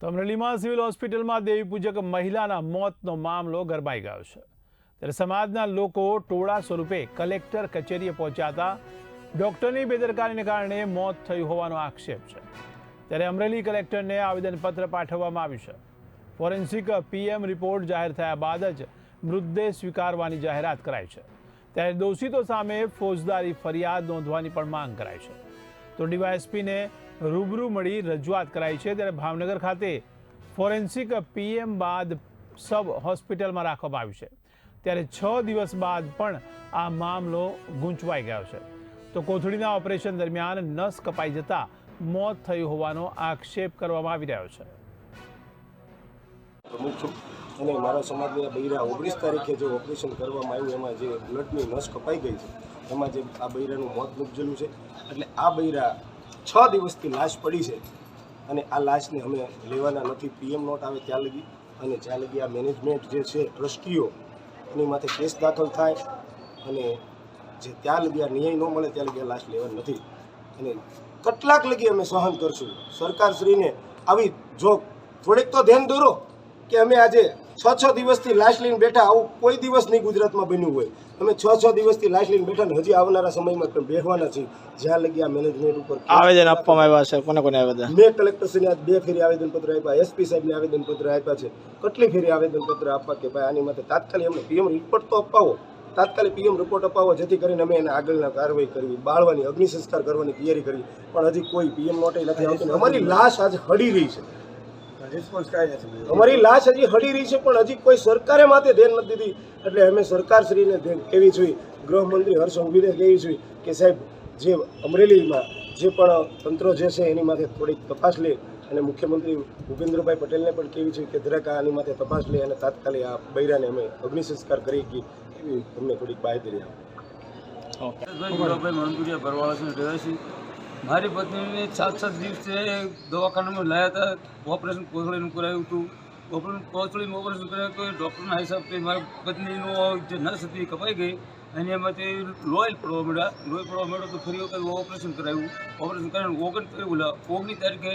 તો અમરેલીમાં સિવિલ હોસ્પિટલમાં દેવી પૂજક મહિલાના મોતનો મામલો ગરમાઈ ગયો છે। ત્યારે સમાજના લોકો ટોળા સ્વરૂપે કલેક્ટર કચેરીએ પહોંચ્યા હતા। ડોક્ટરની બેદરકારીને કારણે મોત થયું હોવાનો આક્ષેપ છે। ત્યારે અમરેલી કલેક્ટરને આવેદનપત્ર પાઠવવામાં આવ્યું છે। ફોરેન્સિક પીએમ રિપોર્ટ જાહેર થયા બાદ જ મૃતદેહ સ્વીકારવાની જાહેરાત કરાઈ છે। ત્યારે દોષિતો સામે ફોજદારી ફરિયાદ નોંધવાની પણ માંગ કરાઈ છે। તો ડીવાયએસપીને રૂબરૂ મળી રજૂઆત કરાઈ છે। ત્યારે ભાવનગર ખાતે ફોરેન્સિક પીએમ બાદ સબ હોસ્પિટલમાં રાખવામાં આવ્યું છે। ત્યારે 6 દિવસ બાદ પણ આ મામલો ગૂંચવાઈ ગયો છે। તો કોથળીના ઓપરેશન દરમિયાન નસ કપાઈ જતા મોત થયું હોવાનો આક્ષેપ કરવામાં આવી રહ્યો છે। પ્રમુખ છું અને મારા સમાજના બૈરા 19 તારીખે જે ઓપરેશન કરવામાં આવ્યું એમાં જે બ્લડની નસ કપાઈ ગઈ છે એમાં જે આ બૈરાનું મોત નીપજેલું છે। એટલે આ બૈરા 6 દિવસથી લાશ પડી છે અને આ લાશને અમે લેવાના નથી। પીએમ નોટ આવે ત્યાં લગી અને જ્યાં લગી આ મેનેજમેન્ટ જે છે ટ્રસ્ટીઓ એની માથે કેસ દાખલ થાય અને જે ત્યાં લગી આ ન્યાય ન મળે ત્યાં લગી આ લાશ લેવાની નથી અને કેટલાક લગી અમે સહન કરશું। સરકારશ્રીને આવી જો થોડીક તો ધ્યાન દોરો કે અમે આજે 6 દિવસથી લાશ લઈને બેઠા, આવું કોઈ દિવસ નહીં ગુજરાતમાં બન્યું હોય। અમે 6 દિવસથી લાશ લઈને બેઠા ને હજી આવનારા સમયમાં પણ બેસવાના છીએ જ્યાં લગી આ મેનેજમેન્ટ ઉપર આવેદન આપવામાં આવ્યા છે। કોને આવેદન? મેં કલેક્ટરશ્રીને આજ 2 ફેરી આવેદનપત્ર આપ્યા, એસપી સાહેબને આવેદનપત્ર આપ્યા છે। કેટલી ફેરી આવેદનપત્ર આપવા કે ભાઈ આની માટે તાત્કાલિક અમને પીએમ રિપોર્ટ તો અપાવો, તાત્કાલિક પીએમ રિપોર્ટ અપાવો જેથી કરીને અમે એને આગળના કાર્યવાહી કરવી, બાળવાની અગ્નિ સંસ્કાર કરવાની તૈયારી કરવી। પણ હજી કોઈ પીએમ નોટ નથી આવતી। અમારી લાશ આજે હડી રહી છે, અમારી લાશ હજી હડી રહી છે પણ હજી કોઈ સરકારે માથે ધ્યાન નથી દીધી। એટલે અમે સરકારશ્રીને કહેવી જોઈએ, ગૃહમંત્રી હર્ષ સંઘવીને કહેવી જોઈએ કે સાહેબ જે અમરેલીમાં જે પણ તંત્રો જે છે એની માથે થોડીક તપાસ લે અને મુખ્યમંત્રી ભૂપેન્દ્રભાઈ પટેલને પણ કહેવી જોઈએ કે જરાક આની માથે તપાસ લે અને તાત્કાલિક આ બૈરાને અમે અગ્નિ સંસ્કાર કરી કે એવી અમને થોડીક બાહેધરી આપે। મારી પત્નીને 7 દિવસે દવાખાનામાં લાયા હતા, ઓપરેશન કોથળીનું કરાયું હતું। કોથળીનું ઓપરેશન કરાયું તો ડૉક્ટરના હિસાબથી મારી પત્નીનું જે નસ હતી કપાઈ ગઈ અને એમાંથી લોહી પડવા મળ્યો તો ફરી વખત ઓપરેશન કરાવ્યું। ઓપરેશન કરાવીને 19 તારીખે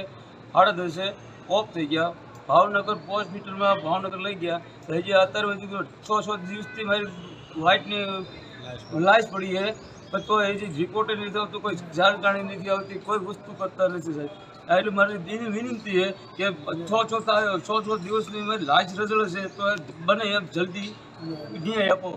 10:30 ઓફ થઈ ગયા। ભાવનગર હોસ્પિટલમાં ભાવનગર લઈ ગયા તો હજી અત્યારે 6 દિવસથી મારી વાઇટની લાશ પડી છે પણ તો એ જે રિપોર્ટ નથી આવતો, કોઈ જાણકારી નથી આવતી, કોઈ વસ્તુ કરતા નથી સાહેબ। એટલે મારી એની વિનંતી છે કે 6 દિવસની મારી લાશ રજળ છે તો બને એમ જલ્દી ન્યાય આપો।